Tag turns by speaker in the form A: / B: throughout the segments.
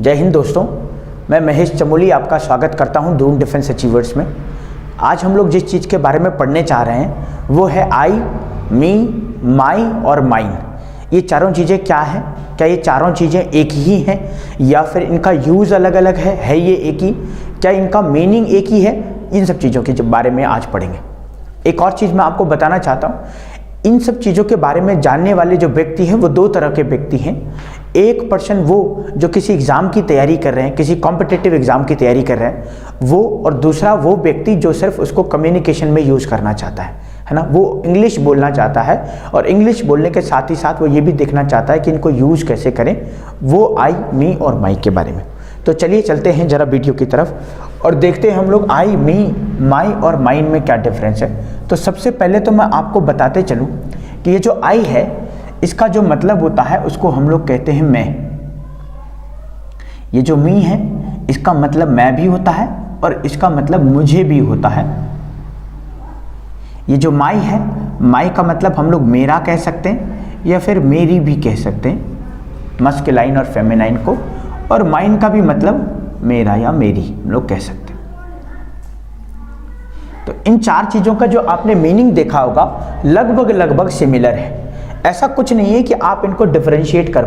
A: जय हिंद दोस्तों, मैं महेश चमोली आपका स्वागत करता हूं ड्रीम डिफेंस अचीवर्स में। आज हम लोग जिस चीज़ के बारे में पढ़ने चाह रहे हैं वो है आई, मी, माई और माइन। ये चारों चीज़ें क्या हैं? क्या ये चारों चीज़ें एक ही हैं या फिर इनका यूज़ अलग अलग है ये एक ही? क्या इनका मीनिंग एक ही है? इन सब चीज़ों के बारे में आज पढ़ेंगे। एक और चीज़ मैं आपको बताना चाहता हूँ, इन सब चीज़ों के बारे में जानने वाले जो व्यक्ति हैं वो दो तरह के व्यक्ति हैं। एक पर्सन वो जो किसी एग्ज़ाम की तैयारी कर रहे हैं, किसी कॉम्पिटिटिव एग्ज़ाम की तैयारी कर रहे हैं वो, और दूसरा वो व्यक्ति जो सिर्फ उसको कम्युनिकेशन में यूज़ करना चाहता है ना। वो इंग्लिश बोलना चाहता है और इंग्लिश बोलने के साथ ही साथ वो ये भी देखना चाहता है कि इनको यूज़ कैसे करें। वो आई, मी और माई के बारे में। तो चलिए चलते हैं ज़रा वीडियो की तरफ और देखते हैं हम लोग आई, मी, माई और माइन में क्या डिफरेंस है। तो सबसे पहले तो मैं आपको बताते चलूँ कि ये जो आई है इसका जो मतलब होता है उसको हम लोग कहते हैं मैं। ये जो मी है इसका मतलब मैं भी होता है और इसका मतलब मुझे भी होता है। ये जो माई है, माई का मतलब हम लोग मेरा कह सकते हैं या फिर मेरी भी कह सकते हैं, मस्कुलाइन और फेमिनाइन को। और माइन का भी मतलब मेरा या मेरी हम लोग कह सकते हैं। तो इन चार चीज़ों का जो आपने मीनिंग देखा होगा लगभग सिमिलर है। ऐसा कुछ नहीं है कि आप इनको डिफरेंशिएट कर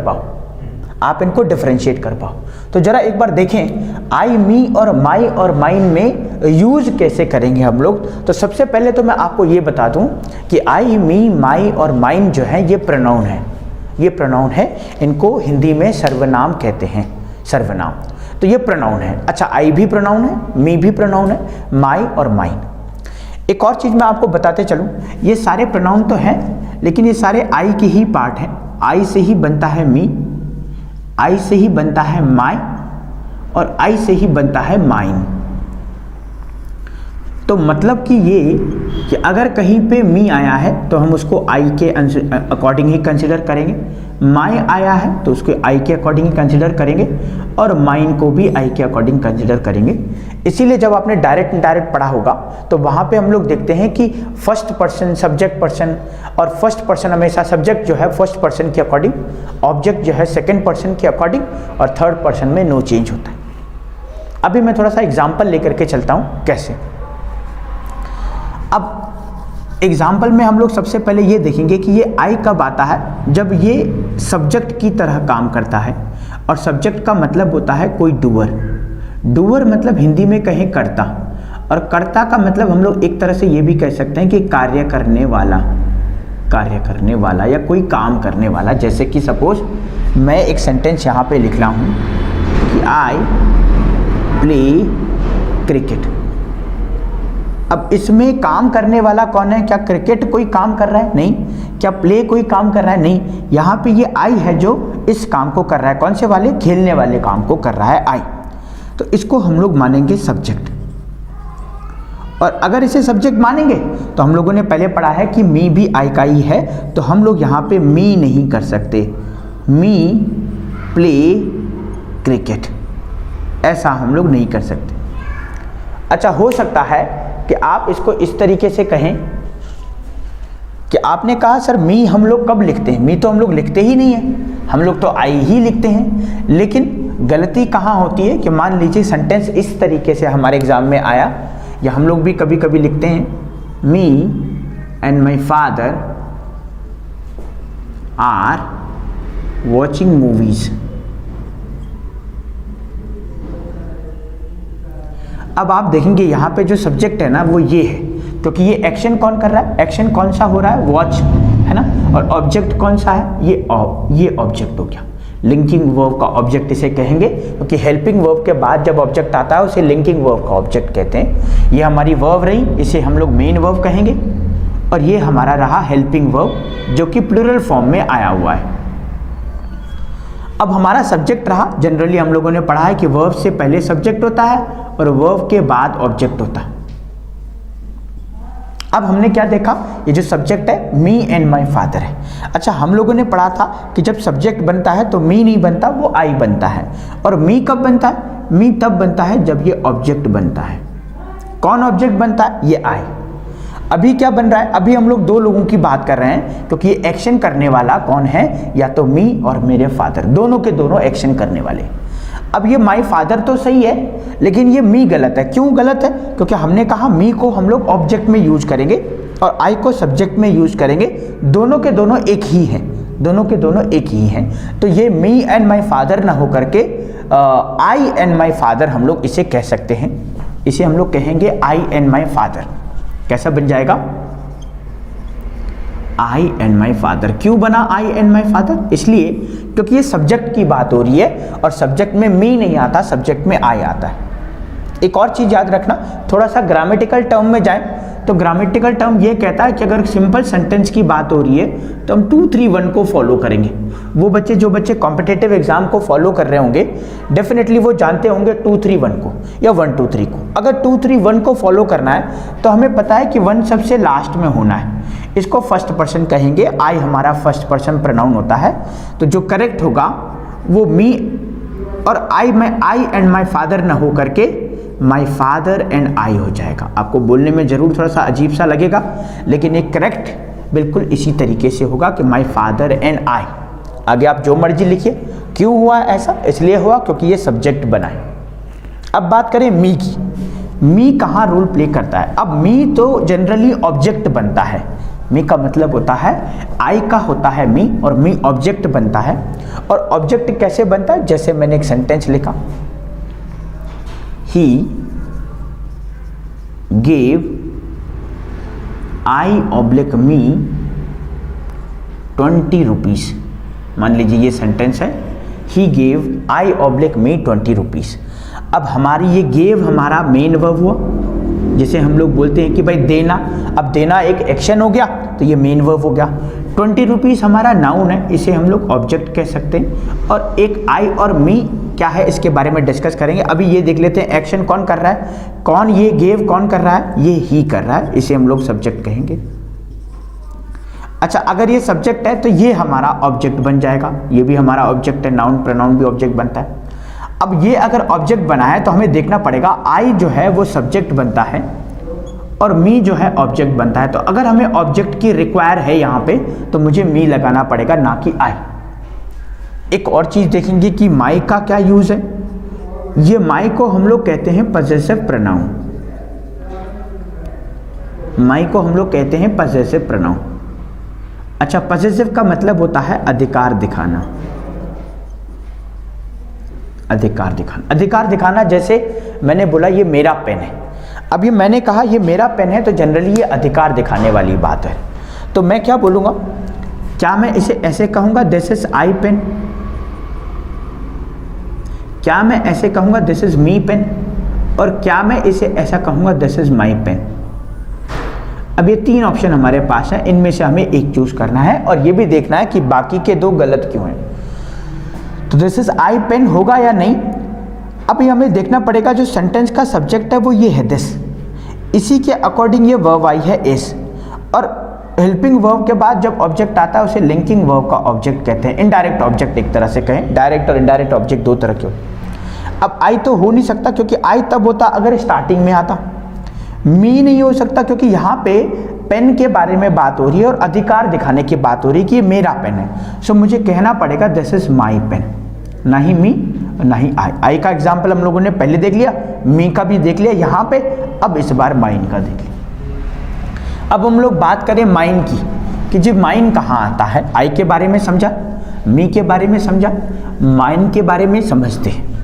A: पाओ, तो जरा एक बार देखें आई, मी और माई और माइन में यूज कैसे करेंगे हम लोग। तो सबसे पहले तो मैं आपको ये बता दूं कि आई, मी, माई और माइन जो है ये प्रोनाउन है। इनको हिंदी में सर्वनाम कहते हैं, सर्वनाम। तो ये प्रोनाउन है। अच्छा, आई भी प्रोनाउन है, मी भी प्रोनाउन है, माई और माइन। एक और चीज़ मैं आपको बताते चलूं, ये सारे प्रोनाउन तो हैं लेकिन ये सारे आई के ही पार्ट हैं। आई से ही बनता है मी, आई से ही बनता है माई और आई से ही बनता है माइन। तो मतलब कि ये कि अगर कहीं पे मी आया है तो हम उसको आई के अकॉर्डिंग ही कंसिडर करेंगे, माई आया है तो उसको आई के अकॉर्डिंग ही कंसिडर करेंगे और माइन को भी आई के अकॉर्डिंग कंसिडर करेंगे। इसीलिए जब आपने डायरेक्ट इनडायरेक्ट पढ़ा होगा तो वहाँ पे हम लोग देखते हैं कि फर्स्ट पर्सन सब्जेक्ट पर्सन, और फर्स्ट पर्सन हमेशा सब्जेक्ट जो है फर्स्ट पर्सन के अकॉर्डिंग, ऑब्जेक्ट जो है सेकेंड पर्सन के अकॉर्डिंग, और थर्ड पर्सन में नो चेंज होता है। अभी मैं थोड़ा सा एग्जाम्पल लेकर के चलता हूँ कैसे। अब एग्जाम्पल में हम लोग सबसे पहले ये देखेंगे कि ये आई कब आता है, जब ये सब्जेक्ट की तरह काम करता है। और सब्जेक्ट का मतलब होता है कोई डूअर मतलब हिंदी में कहें कर्ता, और कर्ता का मतलब हम लोग एक तरह से ये भी कह सकते हैं कि कार्य करने वाला या कोई काम करने वाला। जैसे कि सपोज मैं एक सेंटेंस यहाँ पे लिख रहा हूँ कि आई प्ले क्रिकेट। अब इसमें काम करने वाला कौन है? क्या क्रिकेट कोई काम कर रहा है? नहीं। क्या प्ले कोई काम कर रहा है? नहीं। यहाँ पे ये आई है जो इस काम को कर रहा है। कौन से वाले? खेलने वाले काम को कर रहा है आई। तो इसको हम लोग मानेंगे सब्जेक्ट। और अगर इसे सब्जेक्ट मानेंगे तो हम लोगों ने पहले पढ़ा है कि मी भी आई का ही है, तो हम लोग यहाँ पे मी नहीं कर सकते। मी प्ले क्रिकेट ऐसा हम लोग नहीं कर सकते। अच्छा, हो सकता है कि आप इसको इस तरीके से कहें कि आपने कहा सर मी हम लोग कब लिखते हैं? मी तो हम लोग लिखते ही नहीं है, हम लोग तो आई ही लिखते हैं। लेकिन गलती कहाँ होती है कि मान लीजिए सेंटेंस इस तरीके से हमारे एग्जाम में आया, या हम लोग भी कभी कभी लिखते हैं me and my father are watching movies. अब आप देखेंगे यहाँ पे जो सब्जेक्ट है ना वो ये है, क्योंकि ये एक्शन कौन कर रहा है? एक्शन कौन सा हो रहा है? वॉच, है ना। और ऑब्जेक्ट कौन सा है? ये ऑब्जेक्ट हो गया। लिंकिंग वर्ब का ऑब्जेक्ट इसे कहेंगे, क्योंकि हेल्पिंग वर्ब के बाद जब ऑब्जेक्ट आता है उसे लिंकिंग वर्ब का ऑब्जेक्ट कहते हैं। ये हमारी वर्ब रही, इसे हम लोग मेन वर्ब कहेंगे। और ये हमारा रहा हेल्पिंग वर्ब जो कि प्लूरल फॉर्म में आया हुआ है। अब हमारा सब्जेक्ट रहा। जनरली हम लोगों ने पढ़ा है कि वर्ब से पहले सब्जेक्ट होता है और वर्ब के बाद ऑब्जेक्ट होता है। अब हमने क्या देखा? ये जो सब्जेक्ट है मी एंड माई फादर है। अच्छा, हम लोगों ने पढ़ा था कि जब सब्जेक्ट बनता है तो मी नहीं बनता, वो आई बनता है। और मी कब बनता है? मी तब बनता है जब ये ऑब्जेक्ट बनता है। कौन ऑब्जेक्ट बनता है? ये आई। अभी क्या बन रहा है? अभी हम लोग दो लोगों की बात कर रहे हैं, क्योंकि ये एक्शन करने वाला कौन है? या तो मी और मेरे फादर, दोनों के दोनों एक्शन करने वाले। अब ये माई फादर तो सही है, लेकिन ये मी गलत है। क्यों गलत है? क्योंकि हमने कहा मी को हम लोग ऑब्जेक्ट में यूज करेंगे और आई को सब्जेक्ट में यूज करेंगे। दोनों के दोनों एक ही हैं, दोनों के दोनों एक ही हैं। तो ये मी एंड माई फादर ना हो करके आई एंड माई फादर हम लोग इसे कह सकते हैं। इसे हम लोग कहेंगे आई एंड माई फादर। कैसा बन जाएगा? आई एंड माई फादर। क्यों बना आई एंड माई फादर? इसलिए क्योंकि ये सब्जेक्ट की बात हो रही है और सब्जेक्ट में मी नहीं आता, सब्जेक्ट में आई आता है। एक और चीज याद रखना, थोड़ा सा ग्रामेटिकल टर्म में जाए तो ग्रामेटिकल टर्म ये कहता है कि अगर सिंपल सेंटेंस की बात हो रही है तो हम 2 3 1 को फॉलो करेंगे। वो बच्चे जो बच्चे कॉम्पिटिटिव एग्जाम को फॉलो कर रहे होंगे डेफिनेटली वो जानते होंगे 2 3 1 को या 1 2 3 को। अगर 2 3 1 को फॉलो करना है तो हमें पता है कि 1 सबसे लास्ट में होना है। इसको फर्स्ट पर्सन कहेंगे, आई हमारा फर्स्ट पर्सन प्रोनाउन होता है। तो जो करेक्ट होगा वो मी और आई में आई एंड माई फादर ना हो करके माई फादर एंड आई हो जाएगा। आपको बोलने में जरूर थोड़ा सा अजीब सा लगेगा, लेकिन एक करेक्ट बिल्कुल इसी तरीके से होगा कि माई फादर एंड आई। आगे आप जो मर्जी लिखिए। क्यों हुआ ऐसा? इसलिए हुआ क्योंकि ये सब्जेक्ट बना है। अब बात करें मी की। मी कहाँ रोल प्ले करता है? अब मी तो जनरली ऑब्जेक्ट बनता है। मी का मतलब होता है आई का होता है मी और मी ऑब्जेक्ट बनता है। और ऑब्जेक्ट कैसे बनता है? जैसे मैंने एक सेंटेंस लिखा, he gave I oblique me 20 rupees। मान लीजिए ये सेंटेंस है, he gave I oblique me 20 rupees। अब हमारी ये गेव हमारा मेन वर्ब हुआ, जिसे हम लोग बोलते हैं कि भाई देना। अब देना एक एक्शन हो गया तो ये मेन वर्ब हो गया। 20 रुपीज़ हमारा नाउन है, इसे हम लोग ऑब्जेक्ट कह सकते हैं। और एक आई और मी क्या है इसके बारे में डिस्कस करेंगे। अभी ये देख लेते हैं एक्शन कौन कर रहा है, कौन ये गेव कौन कर रहा है, ये ही कर रहा है, इसे हम लोग सब्जेक्ट कहेंगे। अच्छा, अगर ये सब्जेक्ट है तो ये हमारा ऑब्जेक्ट बन जाएगा, ये भी हमारा ऑब्जेक्ट है, नाउन प्रोनाउन भी ऑब्जेक्ट बनता है। अब ये अगर ऑब्जेक्ट बना है तो हमें देखना पड़ेगा आई जो है वो सब्जेक्ट बनता है और मी जो है ऑब्जेक्ट बनता है। तो अगर हमें ऑब्जेक्ट की रिक्वायर है यहाँ पे तो मुझे मी लगाना पड़ेगा, ना कि आई। एक और चीज देखेंगे कि माई का क्या यूज है। ये माई को हम लोग कहते हैं पजेसिव प्रोनाउन। माई को हम लोग कहते हैं पजेसिव प्रोनाउन। अच्छा, पजेसिव का मतलब होता है अधिकार दिखाना। अधिकार दिखाना, अधिकार दिखाना। जैसे मैंने बोला ये मेरा पेन है। अब ये मैंने कहा ये मेरा पेन है तो जनरली ये अधिकार दिखाने वाली बात है। तो मैं क्या बोलूँगा? क्या मैं इसे ऐसे कहूँगा दिस इज आई पेन? क्या मैं ऐसे कहूँगा दिस इज मी पेन? और क्या मैं इसे ऐसा कहूँगा दिस इज माई पेन? अब ये 3 ऑप्शन हमारे पास है, इनमें से हमें एक चूज करना है और ये भी देखना है कि बाकी के 2 गलत क्यों हैं। तो दिस इज आई पेन होगा या नहीं? अब ये हमें देखना पड़ेगा। जो सेंटेंस का सब्जेक्ट है वो ये है दिस, इसी के अकॉर्डिंग ये वर्ब आई है इज। और हेल्पिंग वर्ब के बाद जब ऑब्जेक्ट आता है उसे लिंकिंग वर्ब का ऑब्जेक्ट कहते हैं। इनडायरेक्ट ऑब्जेक्ट एक तरह से कहें, डायरेक्ट और इनडायरेक्ट ऑब्जेक्ट 2 तरह के। अब आई तो हो नहीं सकता क्योंकि आई तब होता अगर स्टार्टिंग में आता। मी नहीं हो सकता क्योंकि यहाँ पे पेन के बारे में बात हो रही है और अधिकार दिखाने की बात हो रही है कि ये मेरा पेन है। सो मुझे कहना पड़ेगा दिस इज माई पेन, ना ही मी ना ही आई। आई का एग्जाम्पल हम लोगों ने पहले देख लिया, मी का भी देख लिया यहाँ पे। अब इस बार माइन का देख लिया। अब हम लोग बात करें माइन की कि जी माइन कहाँ आता है। आई के बारे में समझा, मी के बारे में समझा, माइन के बारे में समझते हैं।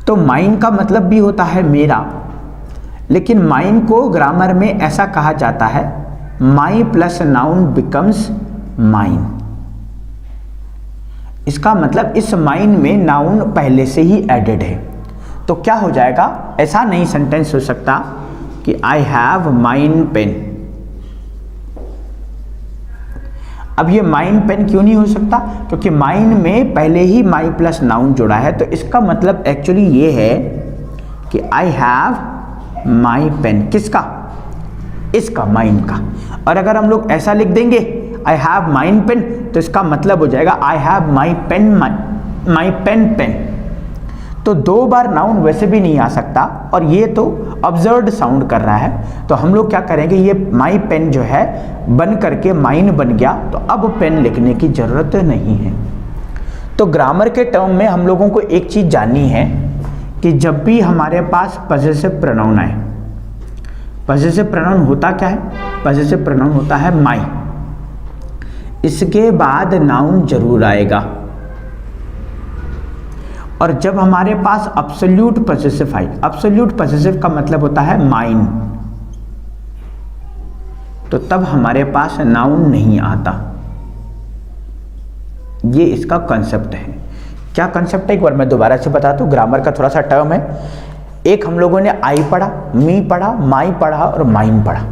A: तो माइन का मतलब भी होता है मेरा, लेकिन माइन को ग्रामर में ऐसा कहा जाता है माई प्लस नाउन बिकम्स माइन। इसका मतलब इस माइन में नाउन पहले से ही एडेड है। तो क्या हो जाएगा? ऐसा नहीं सेंटेंस हो सकता कि आई हैव माइन पेन। अब ये माइन पेन क्यों नहीं हो सकता? क्योंकि माइन में पहले ही माई प्लस नाउन जुड़ा है। तो इसका मतलब एक्चुअली ये है कि आई हैव माई पेन। किसका? इसका, माइन का। और अगर हम लोग ऐसा लिख देंगे आई हैव माइन पेन तो इसका मतलब हो जाएगा I have my pen, my pen pen. तो 2 बार नाउन वैसे भी नहीं आ सकता और ये तो अब्सर्ड साउंड कर रहा है। तो हम लोग क्या करेंगे, ये माई पेन जो है बन करके माइन बन गया, तो अब पेन लिखने की जरूरत नहीं है। तो ग्रामर के टर्म में हम लोगों को एक चीज जाननी है कि जब भी हमारे पास पजेसिव प्रोनाउन आए, पजेसिव प्रोनाउन होता क्या है? पजेसिव प्रोनाउन होता है माई, इसके बाद नाउन जरूर आएगा। और जब हमारे पास अब्सोल्यूट पजेसिव आए, अब्सोल्यूट पजेसिव का मतलब होता है माइन, तो तब हमारे पास नाउन नहीं आता। ये इसका कॉन्सेप्ट है। क्या कॉन्सेप्ट है एक बार मैं दोबारा से बताता हूं। ग्रामर का थोड़ा सा टर्म है। एक हम लोगों ने आई पढ़ा, मी पढ़ा, माई पढ़ा और माइन पढ़ा।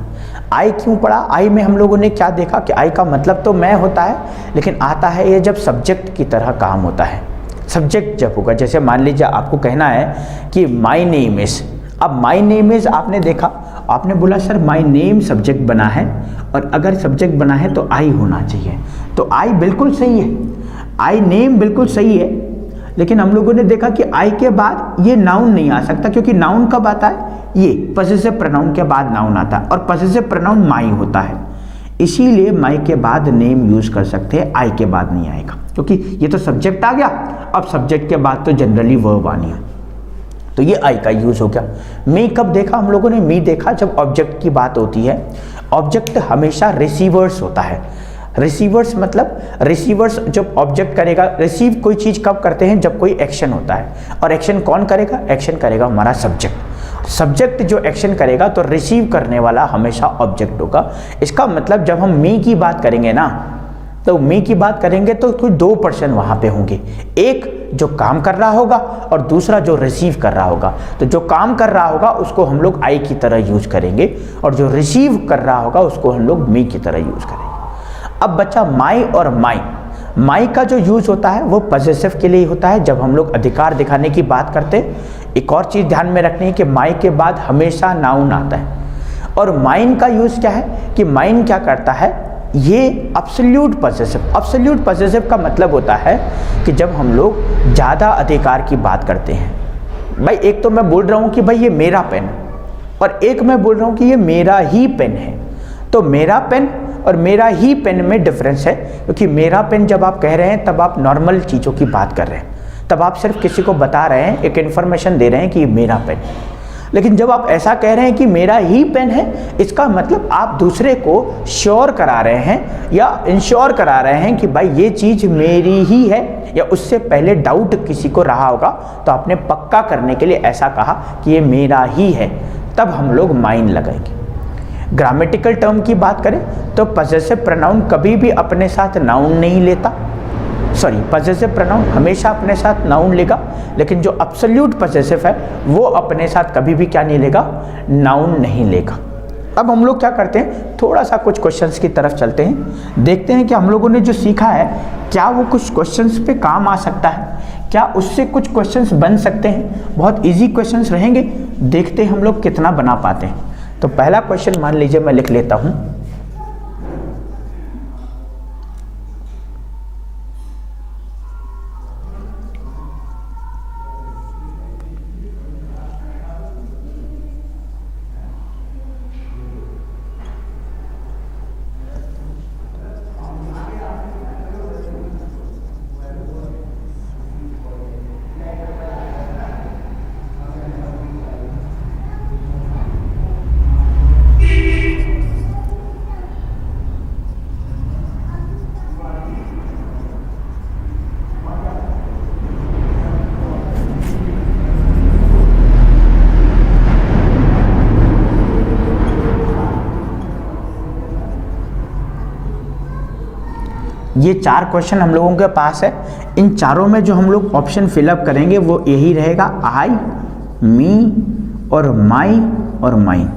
A: आई क्यों पढ़ा? आई में हम लोगों ने क्या देखा कि आई का मतलब तो मैं होता है, लेकिन आता है ये जब सब्जेक्ट की तरह काम होता है। सब्जेक्ट जब होगा, जैसे मान लीजिए आपको कहना है कि माई नेम इज, अब माई नेम इज आपने देखा, आपने बोला सर माई नेम सब्जेक्ट बना है, और अगर सब्जेक्ट बना है तो आई होना चाहिए, तो आई बिल्कुल सही है, आई नेम बिल्कुल सही है। लेकिन हम लोगों ने देखा कि आई के बाद ये नाउन नहीं आ सकता, क्योंकि नाउन कब आता है? ये पजेसिव प्रोनाउन के बाद नाउन आता है, और पजेसिव प्रोनाउन माई होता है। इसीलिए माई के बाद नेम यूज कर सकते हैं, आई के बाद नहीं आएगा, क्योंकि ये तो सब्जेक्ट आ गया। अब सब्जेक्ट के बाद तो जनरली वर्ब आनी है, तो ये आई का यूज हो गया। मी कब देखा हम लोगों ने? मी देखा जब ऑब्जेक्ट की बात होती है। ऑब्जेक्ट हमेशा रिसीवर्स होता है। रिसीवर्स मतलब रिसीवर्स जब ऑब्जेक्ट करेगा, रिसीव कोई चीज कब करते हैं? जब कोई एक्शन होता है, और एक्शन कौन करेगा? एक्शन करेगा हमारा सब्जेक्ट। सब्जेक्ट जो एक्शन करेगा तो रिसीव करने वाला हमेशा ऑब्जेक्ट होगा। इसका मतलब जब हम मी की बात करेंगे ना, तो मी की बात करेंगे तो कोई दो पर्सन वहां पे होंगे, एक जो काम कर रहा होगा और दूसरा जो रिसीव कर रहा होगा। तो जो काम कर रहा होगा उसको हम लोग आई की तरह यूज करेंगे, और जो रिसीव कर रहा होगा उसको हम लोग मी की तरह यूज करेंगे। अब बच्चा माई और माई। माई का जो यूज होता है वो पजेसिव के लिए होता है, जब हम लोग अधिकार दिखाने की बात करते हैं। एक और चीज ध्यान में रखनी है कि माई के बाद हमेशा नाउन आता है। और माइन का यूज क्या है कि माइन क्या करता है? ये अब्सोल्यूट पजेसिव। अब्सोल्यूट पजेसिव का मतलब होता है कि जब हम लोग ज़्यादा अधिकार की बात करते हैं। भाई एक तो मैं बोल रहा हूँ कि भाई ये मेरा पेन, और एक मैं बोल रहा हूँ कि ये मेरा ही पेन है। तो मेरा पेन और मेरा ही पेन में डिफरेंस है, क्योंकि मेरा पेन जब आप कह रहे हैं तब आप नॉर्मल चीज़ों की बात कर रहे हैं, तब आप सिर्फ किसी को बता रहे हैं, एक इन्फॉर्मेशन दे रहे हैं कि ये मेरा पेन। लेकिन जब आप ऐसा कह रहे हैं कि मेरा ही पेन है, इसका मतलब आप दूसरे को श्योर करा रहे हैं या इंश्योर करा रहे हैं कि भाई ये चीज़ मेरी ही है, या उससे पहले डाउट किसी को रहा होगा तो आपने पक्का करने के लिए ऐसा कहा कि ये मेरा ही है, तब हम लोग माइन लगाएंगे। ग्रामेटिकल टर्म की बात करें तो पजेसिव प्रोनाउन कभी भी अपने साथ नाउन नहीं लेता, सॉरी पजेसिव प्रोनाउन हमेशा अपने साथ नाउन लेगा, लेकिन जो एब्सोल्यूट पजेसिव है वो अपने साथ कभी भी क्या नहीं लेगा? नाउन नहीं लेगा। अब हम लोग क्या करते हैं, थोड़ा सा कुछ क्वेश्चंस की तरफ चलते हैं, देखते हैं कि हम लोगों ने जो सीखा है क्या वो कुछ क्वेश्चंस पे काम आ सकता है, क्या उससे कुछ क्वेश्चंस बन सकते हैं। बहुत इजी क्वेश्चंस रहेंगे, देखते हैं हम लोग कितना बना पाते हैं। तो पहला क्वेश्चन मान लीजिए मैं लिख लेता हूं, ये चार क्वेश्चन हम लोगों के पास है। इन चारों में जो हम लोग ऑप्शन फिलअप करेंगे वो यही रहेगा, आई, मी और माई और माइन।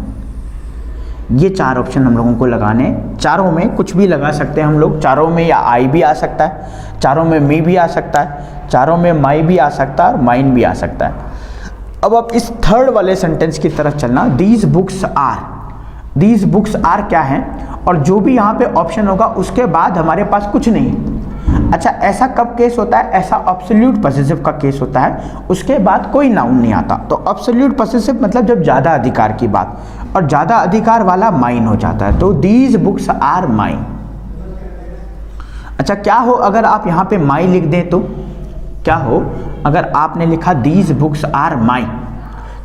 A: ये चार ऑप्शन हम लोगों को लगाने, चारों में कुछ भी लगा सकते हैं हम लोग। चारों में या आई भी आ सकता है, चारों में मी भी आ सकता है, चारों में माई भी आ सकता है और माइन भी आ सकता है। अब आप इस थर्ड वाले सेंटेंस की तरफ चलना, these books are. These books are क्या है, और जो भी यहाँ पे ऑप्शन होगा उसके बाद हमारे पास कुछ नहीं है। अच्छा, ऐसा कब केस होता है? ऐसा एब्सोल्यूट पॉसेसिव का केस होता है, उसके बाद कोई नाउन नहीं आता। तो एब्सोल्यूट पॉसेसिव मतलब जब ज़्यादा अधिकार की बात, और ज़्यादा अधिकार वाला माइन हो जाता है। तो दीज बुक्स आर माइन। अच्छा, क्या हो अगर आप यहाँ पे माई लिख दें तो क्या हो, अगर आपने लिखा दीज बुक्स आर माई,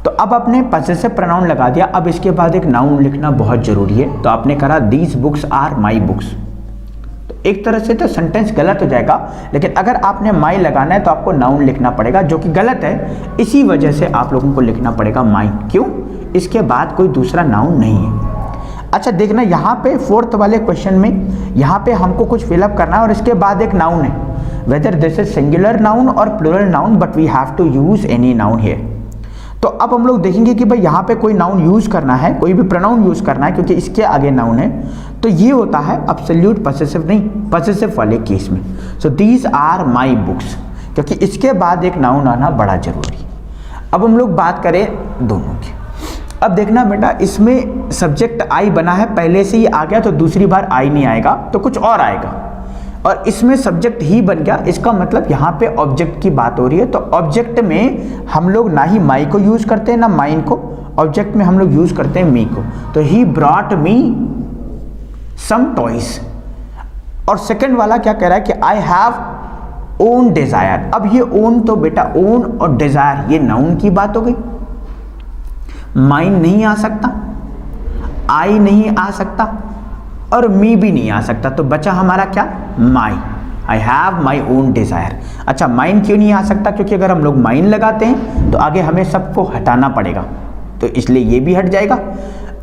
A: तो अब आपने पजेसिव प्रोनाउन लगा दिया, अब इसके बाद एक नाउन लिखना बहुत जरूरी है। तो आपने कहा these books are my books, तो एक तरह से तो सेंटेंस गलत हो जाएगा, लेकिन अगर आपने माई लगाना है तो आपको नाउन लिखना पड़ेगा, जो कि गलत है। इसी वजह से आप लोगों को लिखना पड़ेगा माई। क्यों? इसके बाद कोई दूसरा नाउन नहीं है। अच्छा देखना, यहाँ पे फोर्थ वाले क्वेश्चन में यहाँ पे हमको कुछ फिलअप करना है और इसके बाद एक नाउन है, whether this is singular noun और plural noun, but we have to use any noun here. तो अब हम लोग देखेंगे कि भाई यहाँ पे कोई नाउन यूज करना है, कोई भी प्रोनाउन यूज करना है, क्योंकि इसके आगे नाउन है। तो ये होता है एब्सोल्यूट पॉसेसिव, नहीं पॉसेसिव वाले केस में। So these are my books, क्योंकि इसके बाद एक नाउन आना बड़ा जरूरी। अब हम लोग बात करें दोनों की। अब देखना बेटा, इसमें सब्जेक्ट आई बना है, पहले से ही आ गया, तो दूसरी बार आई नहीं आएगा, तो कुछ और आएगा। और इसमें सब्जेक्ट ही बन गया, इसका मतलब यहाँ पे ऑब्जेक्ट की बात हो रही है। तो ऑब्जेक्ट में हम लोग ना ही माई को यूज करते हैं ना माइन को, ऑब्जेक्ट में हम लोग यूज करते हैं मी को। तो he brought me some toys. और सेकंड वाला क्या कह रहा है कि आई हैव ओन डिजायर। अब ये ओन, तो बेटा ओन और डिजायर ये नाउन की बात हो गई, माइन नहीं आ सकता, आई नहीं आ सकता और मी भी नहीं आ सकता। तो बचा हमारा क्या? My. I have my own desire. अच्छा, माइन क्यों नहीं आ सकता? क्योंकि अगर हम लोग माइन लगाते हैं तो आगे हमें सबको हटाना पड़ेगा, तो इसलिए ये भी हट जाएगा।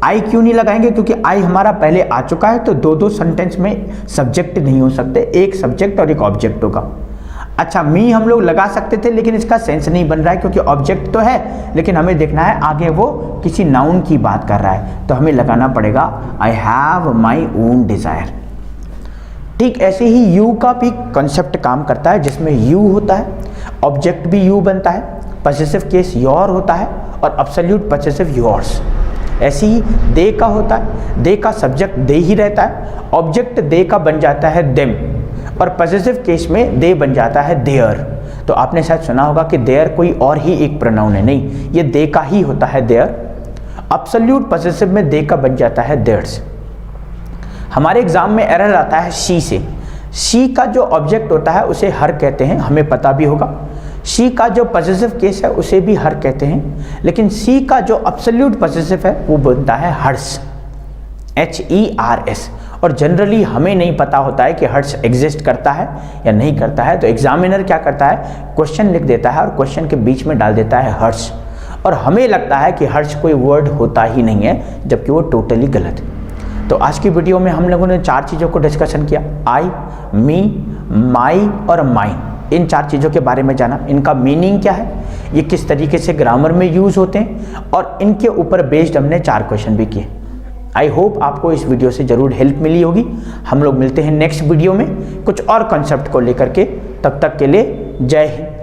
A: आई क्यों नहीं लगाएंगे? क्योंकि आई हमारा पहले आ चुका है, तो दो दो सेंटेंस में सब्जेक्ट नहीं हो सकते, एक सब्जेक्ट और एक ऑब्जेक्ट होगा। अच्छा, मी हम लोग लगा सकते थे, लेकिन इसका सेंस नहीं बन रहा है, क्योंकि ऑब्जेक्ट तो है, लेकिन हमें देखना है आगे वो किसी नाउन की बात कर रहा है, तो हमें लगाना पड़ेगा I have my own desire. ठीक ऐसे ही यू का भी कॉन्सेप्ट काम करता है, जिसमें यू होता है, ऑब्जेक्ट भी यू बनता है, पॉसेसिव केस योर होता है और एब्सोल्यूट पॉसेसिव योर्स। ऐसे ही दे का होता है, दे का सब्जेक्ट दे ही रहता है, ऑब्जेक्ट दे का बन जाता है देम, और पॉसेसिव केस में दे बन जाता है देयर। तो आपने शायद सुना होगा कि देयर कोई और ही एक प्रोनाउन है, नहीं, ये दे का ही होता है देयर। एब्सोल्यूट पॉसेसिव में दे का बन जाता है देयर्स। हमारे एग्जाम में एरर आता है शी से। शी का जो ऑब्जेक्ट होता है उसे हर कहते हैं, हमें पता भी होगा। शी का जो पॉसेसिव केस है उसे भी हर कहते हैं, लेकिन सी का जो एब्सोल्यूट पॉसेसिव है वो बनता है हर्ष, HERS। और जनरली हमें नहीं पता होता है कि हर्ष एग्जिस्ट करता है या नहीं करता है, तो एग्जामिनर क्या करता है, क्वेश्चन लिख देता है और क्वेश्चन के बीच में डाल देता है हर्ष, और हमें लगता है कि हर्ष कोई वर्ड होता ही नहीं है, जबकि वो टोटली गलत है। तो आज की वीडियो में हम लोगों ने 4 चीज़ों को डिस्कशन किया, आई, मी, माई और माइन। इन 4 चीज़ों के बारे में जाना, इनका मीनिंग क्या है, ये किस तरीके से ग्रामर में यूज होते हैं, और इनके ऊपर बेस्ड हमने 4 क्वेश्चन भी किए। आई होप आपको इस वीडियो से ज़रूर हेल्प मिली होगी। हम लोग मिलते हैं नेक्स्ट वीडियो में कुछ और कॉन्सेप्ट को लेकर के। तब तक के लिए जय हिंद।